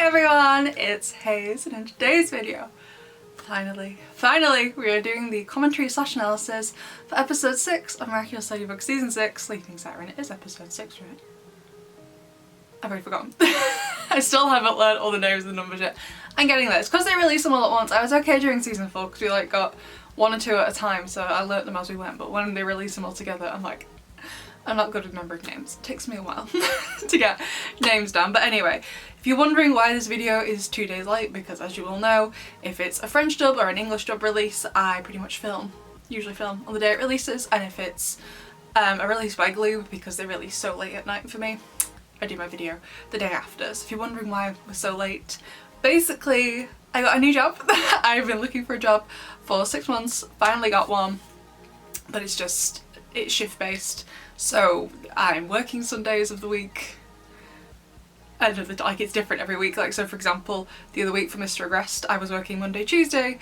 everyone, it's Hayes, and in today's video, finally, we are doing the commentary / analysis for episode 6 of Miraculous Ladybug season 6, Sleeping Syren. It is episode 6, right? I've already forgotten. I still haven't learned all the names and the numbers yet. I'm getting this. Because they released them all at once, I was okay during season 4 because we like got 1 or 2 at a time, so I learnt them as we went, but when they released them all together, I'm like, I'm not good with remembering names. It takes me a while to get names down. But anyway, if you're wondering why this video is 2 days late, because as you all know, if it's a French dub or an English dub release, I pretty much usually film on the day it releases, and if it's a release by Glue, because they release so late at night for me, I do my video the day after. So if you're wondering why we're so late, basically I got a new job. I've been looking for a job for 6 months, finally got one, but it's shift based. So I'm working some days of the week, and like it's different every week. Like, so for example, the other week for Mr. Agrest, I was working Monday, Tuesday,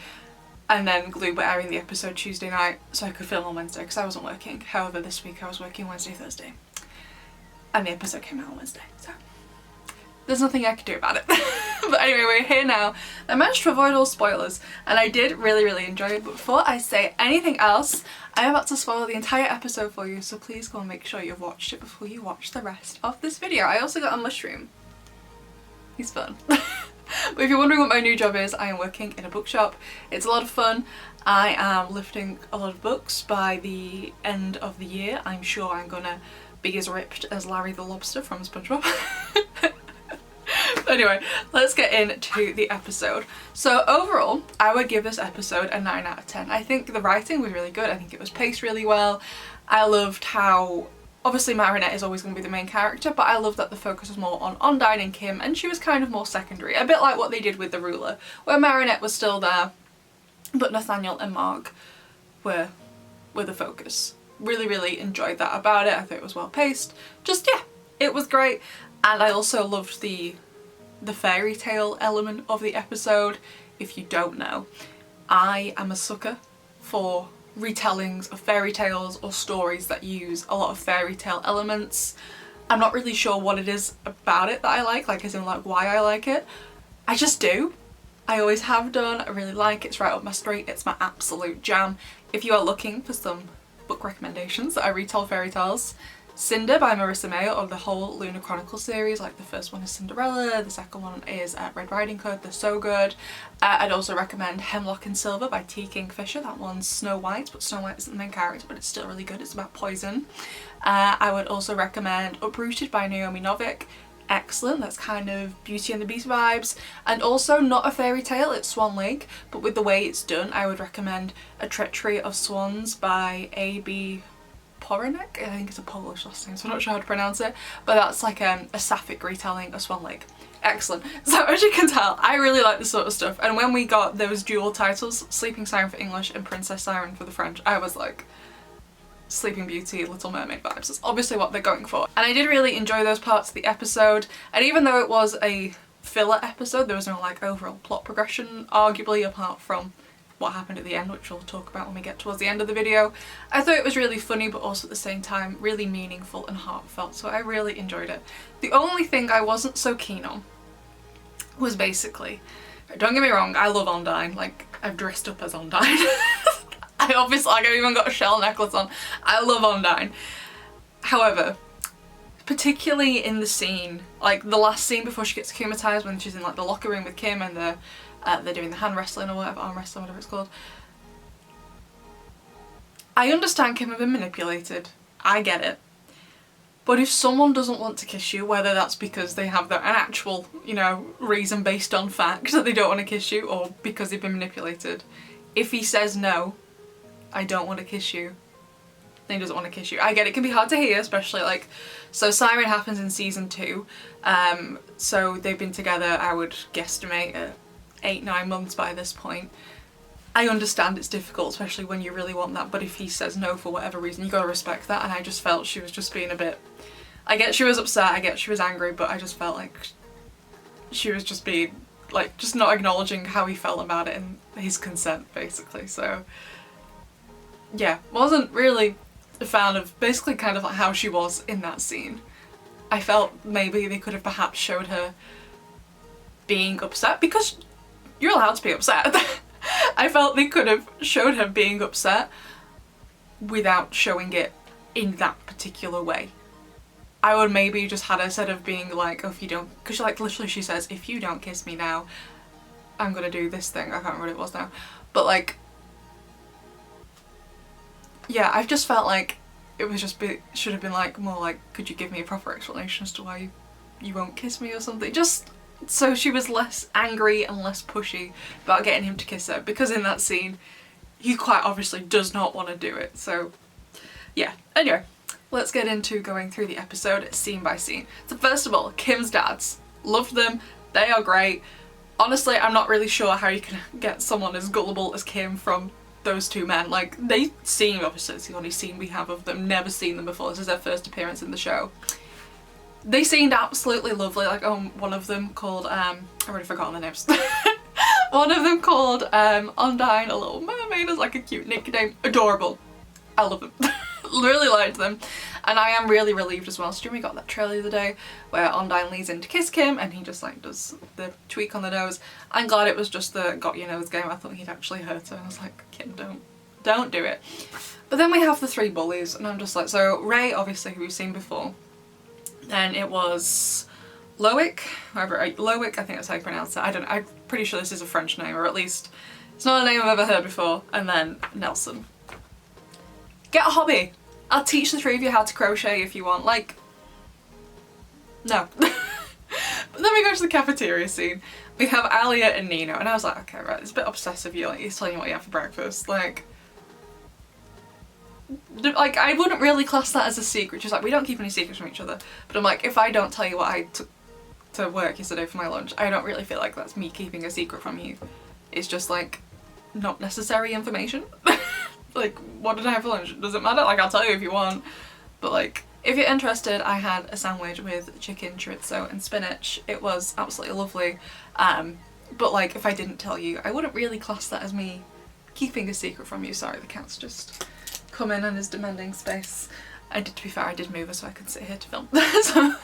and then Glue were airing the episode Tuesday night, so I could film on Wednesday because I wasn't working. However, this week I was working Wednesday, Thursday, and the episode came out on Wednesday, so there's nothing I can do about it. But anyway, we're here now. I managed to avoid all spoilers, and I did really enjoy it. But before I say anything else, I'm about to spoil the entire episode for you, so please go and make sure you've watched it before you watch the rest of this video. I also got a mushroom. He's fun. But if you're wondering what my new job is, I am working in a bookshop. It's a lot of fun. I am lifting a lot of books. By the end of the year, I'm sure I'm gonna be as ripped as Larry the Lobster from SpongeBob. Anyway, let's get into the episode. So overall, I would give this episode a 9 out of 10. I think the writing was really good. I think it was paced really well. I loved how, obviously Marinette is always going to be the main character, but I loved that the focus was more on Undyne and Kim, and she was kind of more secondary. A bit like what they did with the ruler, where Marinette was still there, but Nathaniel and Marg were the focus. Really enjoyed that about it. I thought it was well paced. Just, yeah, it was great. And I also loved the fairy tale element of the episode. If you don't know, I am a sucker for retellings of fairy tales or stories that use a lot of fairy tale elements. I'm not really sure what it is about it that I like as in like why I like it. I just do. I always have done. I really like it. It's right up my street. It's my absolute jam. If you are looking for some book recommendations that I retell fairy tales, Cinder by Marissa Mayer, or the whole Lunar Chronicles series. Like the first one is Cinderella, the second one is Red Riding Hood. They're so good. I'd also recommend Hemlock and Silver by T. Kingfisher. That one's Snow White, but Snow White isn't the main character, but it's still really good. It's about poison. I would also recommend Uprooted by Naomi Novik. Excellent. That's kind of Beauty and the Beast vibes, and also not a fairy tale, it's Swan Lake, but with the way it's done, I would recommend A Treachery of Swans by A.B. Poronek? I think it's a Polish last name, so I'm not sure how to pronounce it, but that's like a sapphic retelling of Swan Lake. Excellent. So as you can tell, I really like this sort of stuff, and when we got those dual titles, Sleeping Syren for English and Princess Syren for the French, I was like, Sleeping Beauty, Little Mermaid vibes. That's obviously what they're going for. And I did really enjoy those parts of the episode, and even though it was a filler episode, there was no like overall plot progression, arguably, apart from what happened at the end, which we'll talk about when we get towards the end of the video. I thought it was really funny, but also at the same time really meaningful and heartfelt, so I really enjoyed it. The only thing I wasn't so keen on was basically, don't get me wrong, I love Undyne, like I've dressed up as Undyne. I've even got a shell necklace on. I love Undyne. However, particularly in the scene, like the last scene before she gets akumatized, when she's in like the locker room with Kim and they're doing the hand wrestling or whatever, arm wrestling, whatever it's called. I understand Kim have been manipulated. I get it. But if someone doesn't want to kiss you, whether that's because they have an actual, you know, reason based on fact that they don't want to kiss you, or because they've been manipulated, if he says no, I don't want to kiss you, then he doesn't want to kiss you. I get it can be hard to hear, especially like, so Syren happens in season 2, so they've been together, I would guesstimate 8-9 months by this point. I understand it's difficult, especially when you really want that, but if he says no for whatever reason, you gotta respect that, and I just felt she was just being a bit, I get she was upset, I get she was angry, but I just felt like she was just being, like, just not acknowledging how he felt about it and his consent, basically. So yeah, wasn't really a fan of basically kind of like how she was in that scene. I felt maybe they could have perhaps showed her being upset, because you're allowed to be upset. I felt they could have showed her being upset without showing it in that particular way. I would maybe just had her, instead of being like, oh, if you don't, because like literally she says, if you don't kiss me now, I'm gonna do this thing. I can't remember what it was now. But like, yeah, I've just felt like it was just should have been like more like, could you give me a proper explanation as to why you won't kiss me or something? Just so she was less angry and less pushy about getting him to kiss her, because in that scene he quite obviously does not want to do it. So yeah, anyway, let's get into going through the episode scene by scene. So first of all, Kim's dads. Loved them. They are great. Honestly, I'm not really sure how you can get someone as gullible as Kim from those two men. Like, they seem, obviously it's the only scene we have of them, never seen them before, this is their first appearance in the show. They seemed absolutely lovely. Like, one of them called, I've already forgotten their names. One of them called Undyne, a little mermaid, as like a cute nickname. Adorable. I love them. Really liked them. And I am really relieved as well. So we got that trailer the other day where Undyne leads in to kiss Kim and he just like does the tweak on the nose. I'm glad it was just the got your nose game. I thought he'd actually hurt her. I was like, Kim, don't do it. But then we have the three bullies and I'm just like, so Ray, obviously, who we've seen before. Then it was Loic, Loic, I think that's how you pronounce it. I don't know. I'm pretty sure this is a French name, or at least it's not a name I've ever heard before. And then Nelson. Get a hobby. I'll teach the three of you how to crochet if you want. Like, no. But then we go to the cafeteria scene. We have Alia and Nino, and I was like, okay, right, it's a bit obsessive. He's telling you what you have for breakfast. Like, I wouldn't really class that as a secret. Just like, we don't keep any secrets from each other. But I'm like, if I don't tell you what I took to work yesterday for my lunch, I don't really feel like that's me keeping a secret from you. It's just like, not necessary information. Like, what did I have for lunch? Does it matter? Like, I'll tell you if you want. But like, if you're interested, I had a sandwich with chicken, chorizo and spinach. It was absolutely lovely. But like, if I didn't tell you, I wouldn't really class that as me keeping a secret from you. Sorry, the cat's just come in and is demanding space. To be fair, I did move her so I could sit here to film. So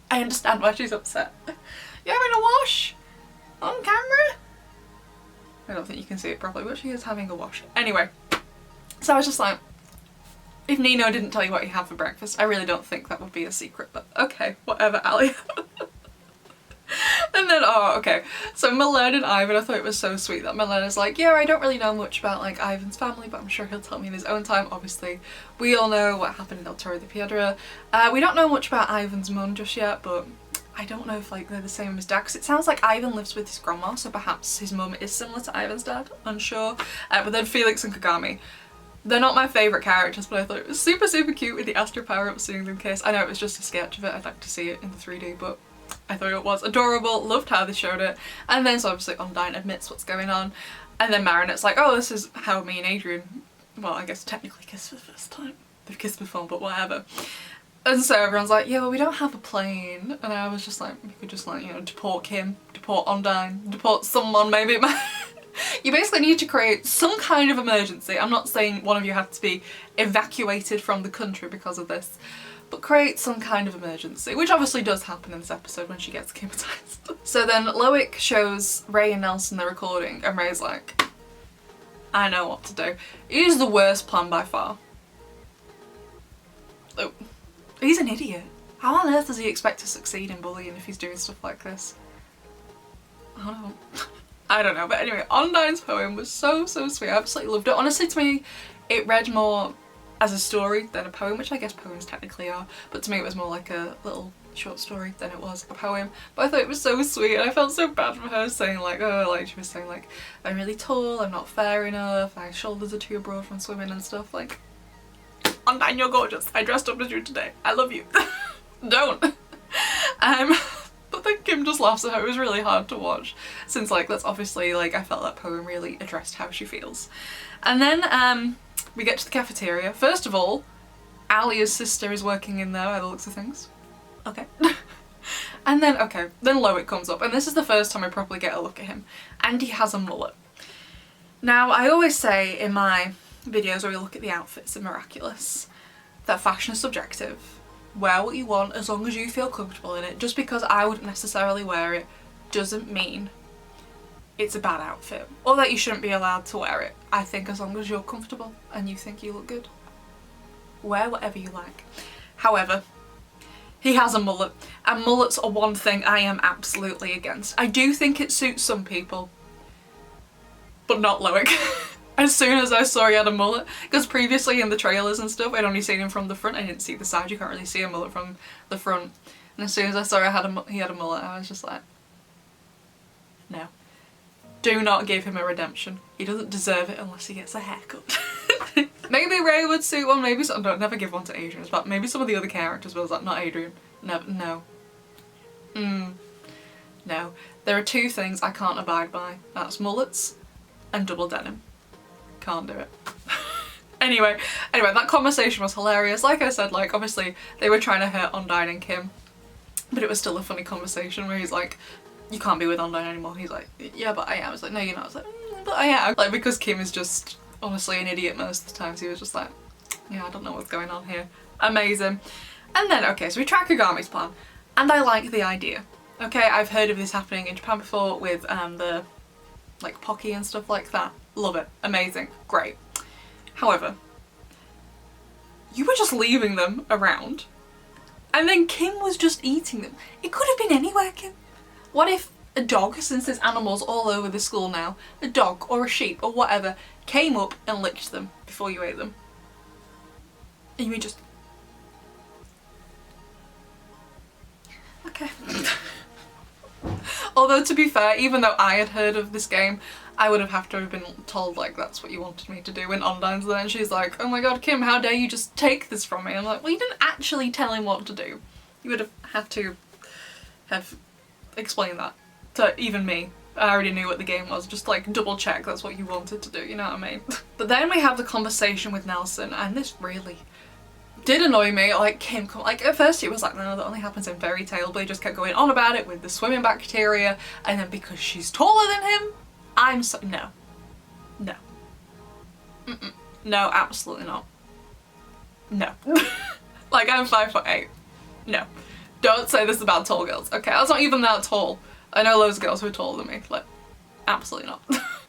I understand why she's upset. You're having a wash? On camera? I don't think you can see it properly, but she is having a wash. Anyway. So I was just like, if Nino didn't tell you what you have for breakfast, I really don't think that would be a secret, but okay, whatever, Alia. And then, okay, so Milene and Ivan, I thought it was so sweet that Milene is like, yeah, I don't really know much about like Ivan's family, but I'm sure he'll tell me in his own time. Obviously, we all know what happened in El Torre de Piedra. We don't know much about Ivan's mum just yet, but I don't know if like they're the same as dad, because it sounds like Ivan lives with his grandma, so perhaps his mum is similar to Ivan's dad, unsure. But then Felix and Kagami. They're not my favourite characters, but I thought it was super, super cute with the Astro Power Up seeing them kiss. I know it was just a sketch of it, I'd like to see it in the 3D, but I thought it was adorable, loved how they showed it. And then so obviously Undyne admits what's going on. And then Marinette's like, oh, this is how me and Adrian, well, I guess technically kissed for the first time. They've kissed before, but whatever. And so everyone's like, yeah, well, we don't have a plane. And I was just like, we could just like, you know, deport Kim, deport Undyne, deport someone maybe. You basically need to create some kind of emergency. I'm not saying one of you have to be evacuated from the country because of this, but create some kind of emergency, which obviously does happen in this episode when she gets akumatized. So then Loic shows Ray and Nelson the recording and Ray's like, I know what to do. It is the worst plan by far. Oh, he's an idiot. How on earth does he expect to succeed in bullying if he's doing stuff like this? I don't know. I don't know, but anyway, Undyne's poem was so, so sweet. I absolutely loved it. Honestly, to me, it read more as a story than a poem, which I guess poems technically are, but to me it was more like a little short story than it was a poem. But I thought it was so sweet, and I felt so bad for her saying like, oh, like she was saying like, I'm really tall, I'm not fair enough, my shoulders are too broad from swimming and stuff. Like, Undyne, you're gorgeous. I dressed up as you today. I love you. Don't. But then Kim just laughs at her. It was really hard to watch since like that's obviously like I felt that poem really addressed how she feels. And then we get to the cafeteria. First of all, Alia's sister is working in there by the looks of things. Okay. And then then Loic comes up, and this is the first time I properly get a look at him, and he has a mullet. Now I always say in my videos where we look at the outfits in Miraculous that fashion is subjective. Wear what you want as long as you feel comfortable in it. Just because I wouldn't necessarily wear it doesn't mean it's a bad outfit or that you shouldn't be allowed to wear it. I think as long as you're comfortable and you think you look good, wear whatever you like. However, he has a mullet, and mullets are one thing I am absolutely against. I do think it suits some people, but not Loic. As soon as I saw he had a mullet, because previously in the trailers and stuff I'd only seen him from the front, I didn't see the side, you can't really see a mullet from the front. And as soon as I saw he had a mullet, I was just like, no. Do not give him a redemption. He doesn't deserve it unless he gets a haircut. Maybe Ray would suit one, maybe some, don't never give one to Adrian, but maybe some of the other characters will, like, not Adrian. No. No. There are two things I can't abide by. That's mullets and double denim. Can't do it. Anyway, that conversation was hilarious. Like I said, like, obviously they were trying to hurt Undyne and Kim, but it was still a funny conversation where he's like, you can't be with Undyne anymore. He's like, yeah, but I am. I was like, no, you're not. I was like, but I am. Like, because Kim is just honestly an idiot most of the times, he was just like, yeah, I don't know what's going on here. Amazing. And then, okay, so we track Kagami's plan, and I like the idea. Okay, I've heard of this happening in Japan before with the, like, Pocky and stuff like that. Love it. Amazing. Great. However, you were just leaving them around, and then Kim was just eating them. It could have been anywhere, Kim. What if a dog, since there's animals all over the school now, a dog or a sheep or whatever, came up and licked them before you ate them? And you would just... Okay. Although, to be fair, even though I had heard of this game, I would have to have been told, like, that's what you wanted me to do. When Undyne's there and she's like, oh my god, Kim, how dare you just take this from me? I'm like, well, you didn't actually tell him what to do. You would have had to have explained that to even me. I already knew what the game was, just like double check that's what you wanted to do, you know what I mean? But then we have the conversation with Nelson, and this really did annoy me. Like, Kim, like, at first it was like, no, that only happens in Fairy Tale, but he just kept going on about it with the swimming bacteria, and then because she's taller than him, I'm so, no. No, absolutely not. No. Like, I'm 5'8". No. Don't say this about tall girls. Okay, I was not even that tall. I know loads of girls who are taller than me. Like, absolutely not.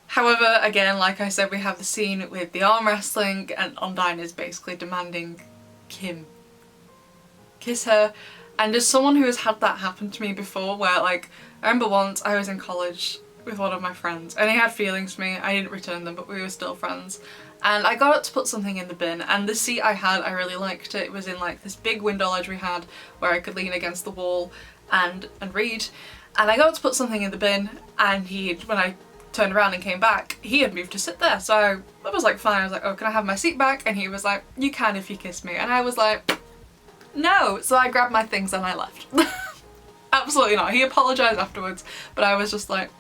However, again, like I said, we have the scene with the arm wrestling, and Undyne is basically demanding Kim kiss her. And as someone who has had that happen to me before, where, like, I remember once I was in college with one of my friends and he had feelings for me. I didn't return them, but we were still friends. And I got up to put something in the bin, and the seat I had, I really liked it. It was in like this big window ledge we had where I could lean against the wall and read. And I got up to put something in the bin, and when I turned around and came back, he had moved to sit there. So I was like, fine. I was like, oh, can I have my seat back? And he was like, you can if you kiss me. And I was like, no. So I grabbed my things and I left. Absolutely not. He apologised afterwards, but I was just like,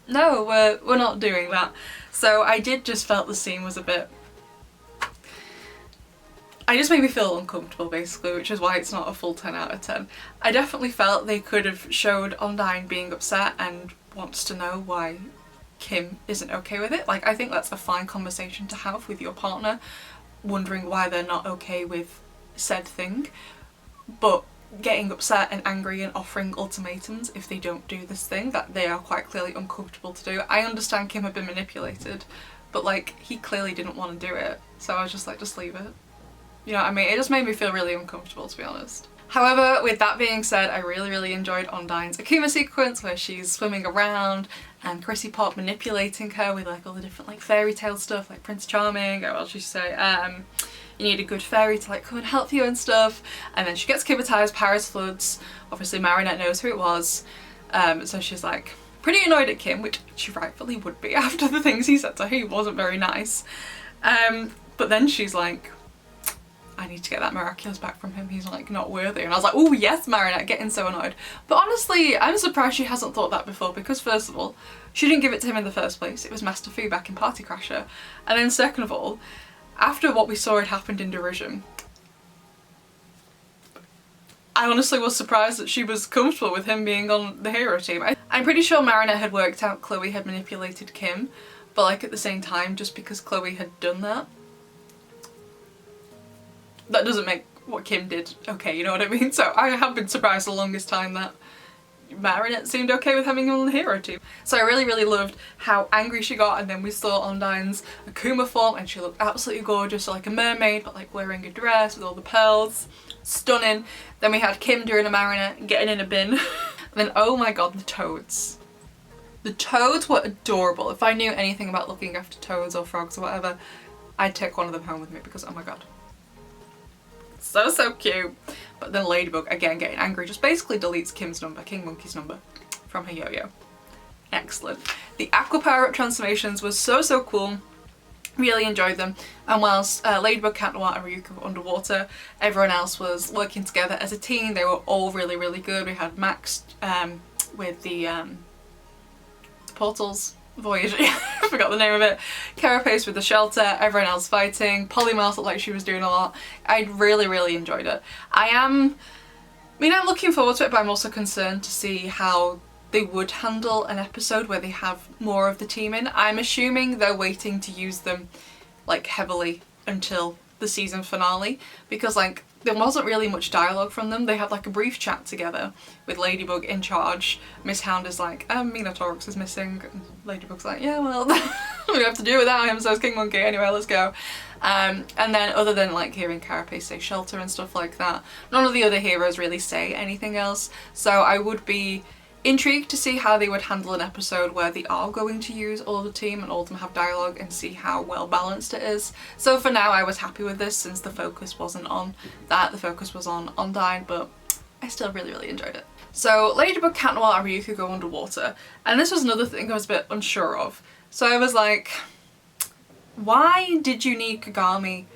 no, we're not doing that. So I did just felt the scene was a bit... I just made me feel uncomfortable, basically, which is why it's not a full 10 out of 10. I definitely felt they could have showed Undyne being upset and wants to know why Kim isn't okay with it. Like, I think that's a fine conversation to have with your partner, wondering why they're not okay with said thing. But getting upset and angry and offering ultimatums if they don't do this thing that they are quite clearly uncomfortable to do. I understand Kim had been manipulated, but like, he clearly didn't want to do it. So I was just like, just leave it. You know what I mean? It just made me feel really uncomfortable, to be honest. However, with that being said, I really enjoyed Undyne's Akuma sequence where she's swimming around and Chrissy Pop manipulating her with like all the different like fairy tale stuff, like Prince Charming, or what should she say, you need a good fairy to like come and help you and stuff. And then she gets akumatized, Paris floods. Obviously Marinette knows who it was. So she's like pretty annoyed at Kim, which she rightfully would be after the things he said to her. He wasn't very nice. But then she's like, I need to get that Miraculous back from him. He's like not worthy. And I was like, oh yes, Marinette, getting so annoyed. But honestly, I'm surprised she hasn't thought that before, because first of all, she didn't give it to him in the first place. It was Master Fu back in Party Crasher. And then second of all, after what we saw had happened in Derision, I honestly was surprised that she was comfortable with him being on the hero team. I'm pretty sure Marinette had worked out Chloe had manipulated Kim, but like at the same time, just because Chloe had done that, that doesn't make what Kim did okay, you know what I mean? So I have been surprised the longest time that Marinette seemed okay with having him on the hero team. So I really, really loved how angry she got, and then we saw Undyne's Akuma form and she looked absolutely gorgeous, so like a mermaid but like wearing a dress with all the pearls. Stunning. Then we had Kim doing a Marinette, getting in a bin. And then oh my god, the toads. The toads were adorable. If I knew anything about looking after toads or frogs or whatever, I'd take one of them home with me because oh my god. So, so cute. But then Ladybug, again getting angry, just basically deletes Kim's number, King Monkey's number, from her yo-yo. Excellent. The Aqua Power-Up transformations was so, so cool. Really enjoyed them. And whilst Ladybug, Cat Noir and Ryuko were underwater, everyone else was working together as a team. They were all really, really good. We had Max with the portals. Voyage, I forgot the name of it. Carapace with the shelter, everyone else fighting. Polymouse looked like she was doing a lot. I really, really enjoyed it. I'm looking forward to it, but I'm also concerned to see how they would handle an episode where they have more of the team in. I'm assuming they're waiting to use them like heavily until the season finale, because like there wasn't really much dialogue from them. They had like a brief chat together with Ladybug in charge. Miss Hound is like, Minotaurus is missing. And Ladybug's like, yeah, well, we have to do without him, so is King Monkey. Anyway, let's go. And then other than like hearing Carapace say shelter and stuff like that, none of the other heroes really say anything else. So I would be intrigued to see how they would handle an episode where they are going to use all the team and all of them have dialogue, and see how well balanced it is. So for now I was happy with this, since the focus wasn't on that, the focus was on Undyne, but I still really, really enjoyed it. So Ladybug, Cat Noir and Ryuko go underwater, and this was another thing I was a bit unsure of. So I was like, why did you need Kagami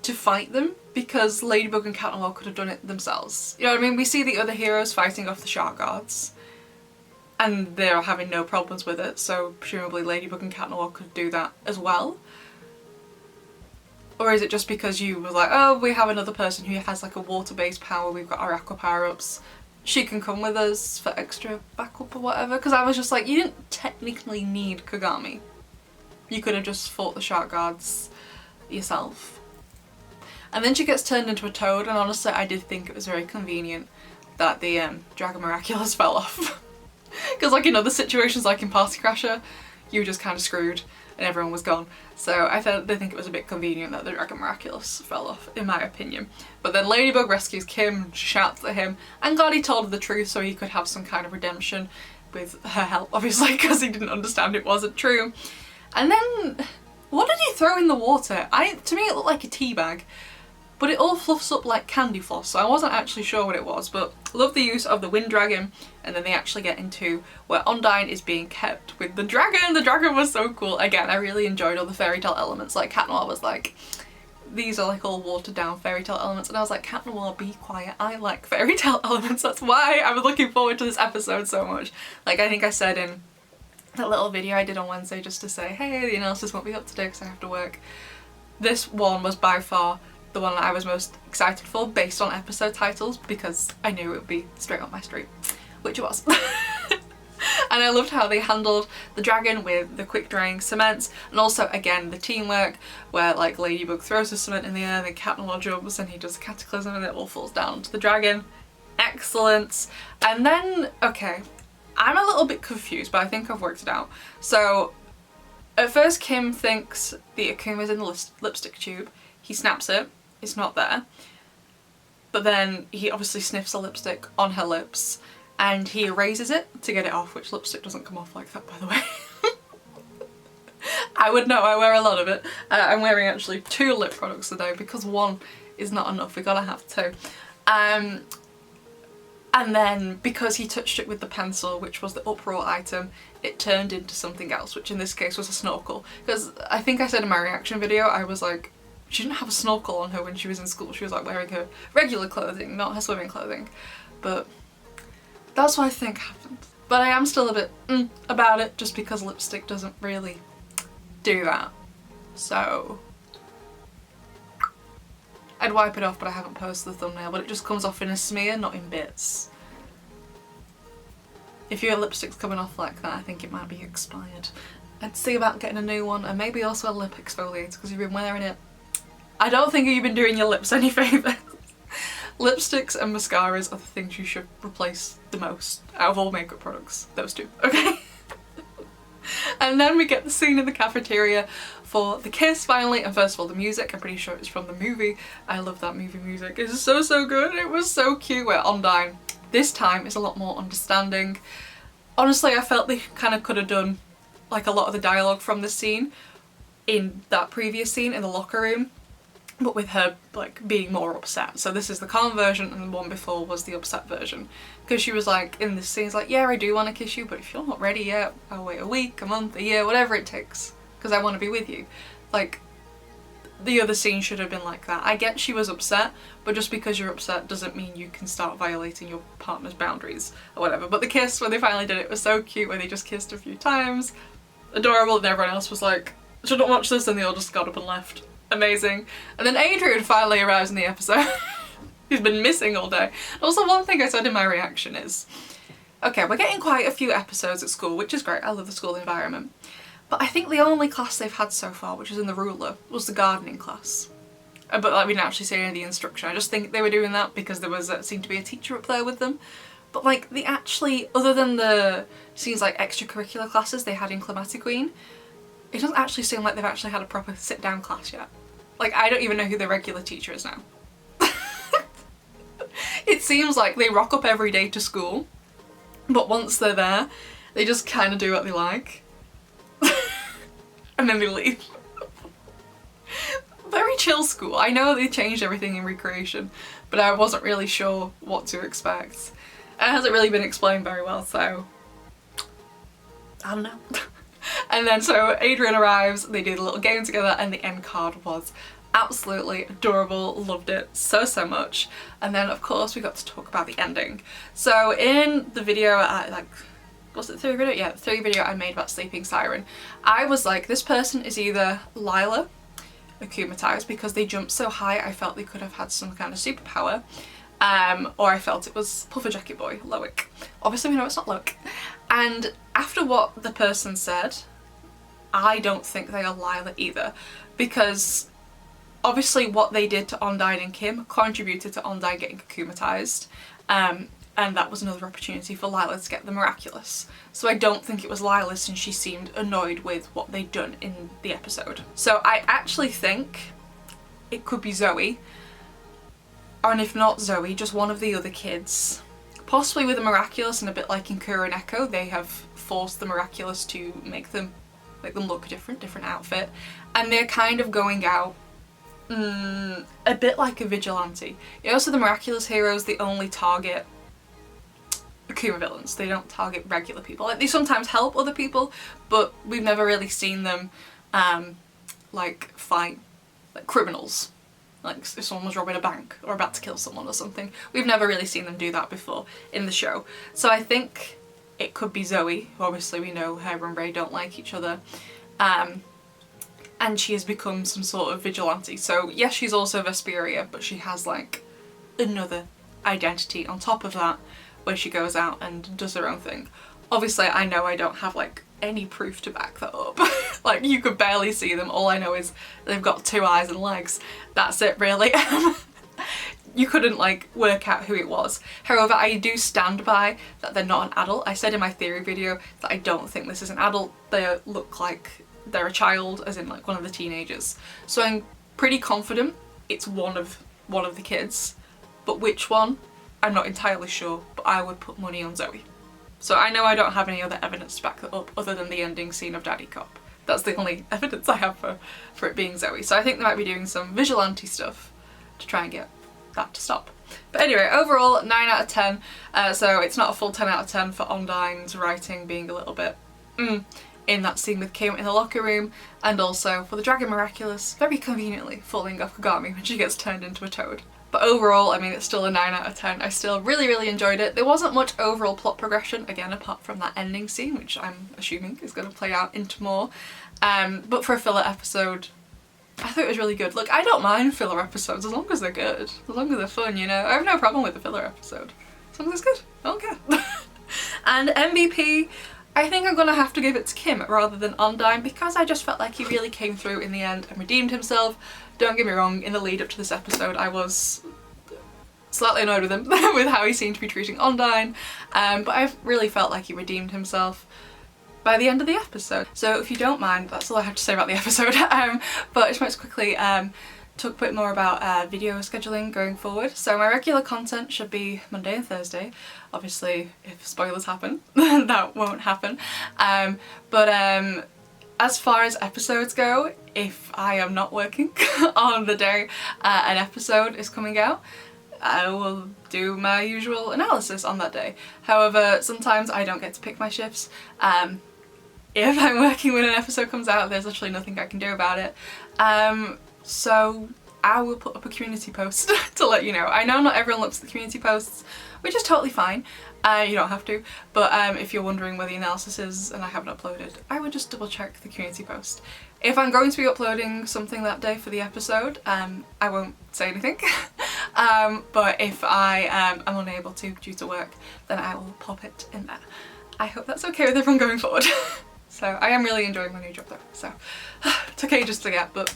to fight them? Because Ladybug and Cat Noir could have done it themselves. You know what I mean? We see the other heroes fighting off the shark guards and they're having no problems with it, so presumably Ladybug and Cat Noir could do that as well. Or is it just because you were like, oh, we have another person who has like a water-based power, we've got our aqua power-ups, she can come with us for extra backup or whatever? Because I was just like, you didn't technically need Kagami. You could have just fought the shark guards yourself. And then she gets turned into a toad, and honestly I did think it was very convenient that the Dragon Miraculous fell off. Because like in other situations, like in Party Crasher, you were just kind of screwed and everyone was gone. So I did think it was a bit convenient that the Dragon Miraculous fell off, in my opinion. But then Ladybug rescues Kim, shouts at him, and glad he told her the truth so he could have some kind of redemption with her help, obviously, because he didn't understand it wasn't true. And then, what did he throw in the water? To me it looked like a tea bag. But it all fluffs up like candy floss, so I wasn't actually sure what it was, but love the use of the wind dragon. And then they actually get into where Undyne is being kept with the dragon. The dragon was so cool. Again, I really enjoyed all the fairy tale elements. Like Cat Noir was like, these are like all watered down fairy tale elements, and I was like, Cat Noir, be quiet, I like fairy tale elements. That's why I was looking forward to this episode so much. Like I think I said in that little video I did on Wednesday just to say, hey, the analysis won't be up today because I have to work. This one was by far the one that I was most excited for based on episode titles, because I knew it would be straight up my street, which it was. And I loved how they handled the dragon with the quick drying cements, and also again the teamwork where like Ladybug throws the cement in the air and then Cat Noir jumps and he does a cataclysm and it all falls down to the dragon. Excellent. And then, okay, I'm a little bit confused, but I think I've worked it out. So at first Kim thinks the Akuma's in the lipstick tube. He snaps it. It's not there. But then he obviously sniffs the lipstick on her lips and he erases it to get it off, which lipstick doesn't come off like that, by the way. I would know, I wear a lot of it. I'm wearing actually 2 lip products today because one is not enough, we gotta have 2. And then because he touched it with the pencil, which was the uproar item, it turned into something else, which in this case was a snorkel. Because I think I said in my reaction video, I was like, she didn't have a snorkel on her when she was in school. She was like wearing her regular clothing, not her swimming clothing. But that's what I think happened. But I am still a bit about it, just because lipstick doesn't really do that. So I'd wipe it off, but I haven't posted the thumbnail, but it just comes off in a smear, not in bits. If your lipstick's coming off like that, I think it might be expired. I'd see about getting a new one, and maybe also a lip exfoliator because you've been wearing it. I don't think you've been doing your lips any favours. Lipsticks and mascaras are the things you should replace the most out of all makeup products. Those two, okay? And then we get the scene in the cafeteria for the kiss finally, and first of all the music, I'm pretty sure it's from the movie. I love that movie music, it's so good, it was so cute. Where Undyne this time is a lot more understanding. Honestly, I felt they kind of could have done like a lot of the dialogue from the scene in that previous scene in the locker room, but with her like being more upset. So this is the calm version and the one before was the upset version. Because she was like, in this scene, like, yeah, I do want to kiss you, but if you're not ready yet, I'll wait a week, a month, a year, whatever it takes, because I want to be with you. Like, the other scene should have been like that. I get she was upset, but just because you're upset doesn't mean you can start violating your partner's boundaries or whatever. But the kiss, when they finally did it, was so cute, where they just kissed a few times. Adorable, and everyone else was like, shouldn't watch this, and they all just got up and left. Amazing. And then Adrian finally arrives in the episode. He's been missing all day. Also, one thing I said in my reaction is, okay, we're getting quite a few episodes at school, which is great, I love the school environment. But I think the only class they've had so far, which is in the ruler, was the gardening class. But like, we didn't actually see any of the instruction. I just think they were doing that because there was seemed to be a teacher up there with them. But like, they actually, other than the seems like extracurricular classes they had in Thematic, it doesn't actually seem like they've actually had a proper sit-down class yet. Like, I don't even know who the regular teacher is now. It seems like they rock up every day to school, but once they're there, they just kind of do what they like. And then they leave. Very chill school. I know they changed everything in recreation, but I wasn't really sure what to expect. And it hasn't really been explained very well, so I don't know. And then so Adrian arrives, they do the little game together, and the end card was absolutely adorable, loved it so much. And then of course we got to talk about the ending. So in the video, was it the theory video? Yeah, the theory video I made about Sleeping Syren, I was like, this person is either Lila, akumatized, because they jumped so high I felt they could have had some kind of superpower, or I felt it was Puffer Jacket Boy, Loic. Obviously we know it's not Loic. And after what the person said, I don't think they are Lila either, because obviously what they did to Undyne and Kim contributed to Undyne getting akumatized, and that was another opportunity for Lila to get the Miraculous. So I don't think it was Lila, since she seemed annoyed with what they'd done in the episode. So I actually think it could be Zoe, and if not Zoe, just one of the other kids. Possibly with the Miraculous, and a bit like in Kura and Echo, they have forced the Miraculous to make them look different outfit, and they're kind of going out a bit like a vigilante. You know, so the Miraculous heroes, they only target Akuma villains. They don't target regular people. Like, they sometimes help other people, but we've never really seen them like fight like criminals. Like if someone was robbing a bank or about to kill someone or something. We've never really seen them do that before in the show. So I think it could be Zoe, who obviously we know her and Ray don't like each other. And she has become some sort of vigilante. So yes, she's also Vesperia, but she has like another identity on top of that, where she goes out and does her own thing. Obviously I know I don't have like any proof to back that up. Like, you could barely see them. All I know is they've got 2 eyes and legs. That's it really. You couldn't like work out who it was. However, I do stand by that they're not an adult. I said in my theory video that I don't think this is an adult. They look like they're a child, as in like one of the teenagers. So I'm pretty confident it's one of the kids, but which one, I'm not entirely sure, but I would put money on Zoe. So I know I don't have any other evidence to back that up other than the ending scene of Daddy Cop. That's the only evidence I have for it being Zoe. So I think they might be doing some vigilante stuff to try and get that to stop. But anyway, overall 9 out of 10. So it's not a full 10 out of 10 for Undyne's writing being a little bit in that scene with Kim in the locker room, and also for the Dragon Miraculous very conveniently falling off Kagami when she gets turned into a toad. But overall, I mean, it's still a 9 out of 10. I still really enjoyed it. There wasn't much overall plot progression, again, apart from that ending scene, which I'm assuming is going to play out into more. But for a filler episode, I thought it was really good. Look, I don't mind filler episodes as long as they're good, as long as they're fun, you know. I have no problem with a filler episode, as long as it's good. I don't care. And MVP, I think I'm gonna have to give it to Kim rather than Undyne, because I just felt like he really came through in the end and redeemed himself. Don't get me wrong, in the lead up to this episode I was slightly annoyed with him with how he seemed to be treating Undyne, but I really felt like he redeemed himself by the end of the episode. So if you don't mind, that's all I have to say about the episode. But I just want to quickly talk a bit more about video scheduling going forward. So my regular content should be Monday and Thursday. Obviously, if spoilers happen, that won't happen. As far as episodes go, if I am not working on the day an episode is coming out, I will do my usual analysis on that day. However, sometimes I don't get to pick my shifts. If I'm working when an episode comes out, there's literally nothing I can do about it. So I will put up a community post to let you know. I know not everyone looks at the community posts, which is totally fine. You don't have to, but if you're wondering where the analysis is and I haven't uploaded, I would just double check the community post. If I'm going to be uploading something that day for the episode, I won't say anything. But if I am unable to due to work, then I will pop it in there. I hope that's okay with everyone going forward. So I am really enjoying my new job though, so it took ages to get, but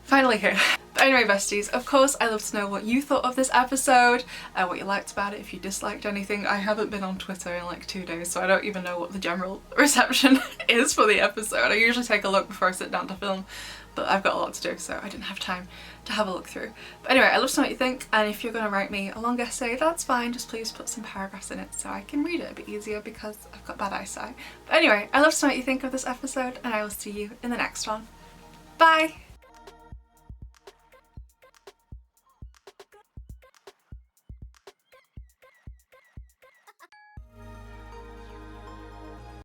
finally here. But anyway, besties, of course I love to know what you thought of this episode, what you liked about it, if you disliked anything. I haven't been on Twitter in like 2 days, so I don't even know what the general reception is for the episode. I usually take a look before I sit down to film, but I've got a lot to do, so I didn't have time to have a look through. But anyway, I love to know what you think, and if you're going to write me a long essay, that's fine, just please put some paragraphs in it so I can read it a bit easier because I've got bad eyesight. But anyway, I love to know what you think of this episode, and I will see you in the next one. Bye!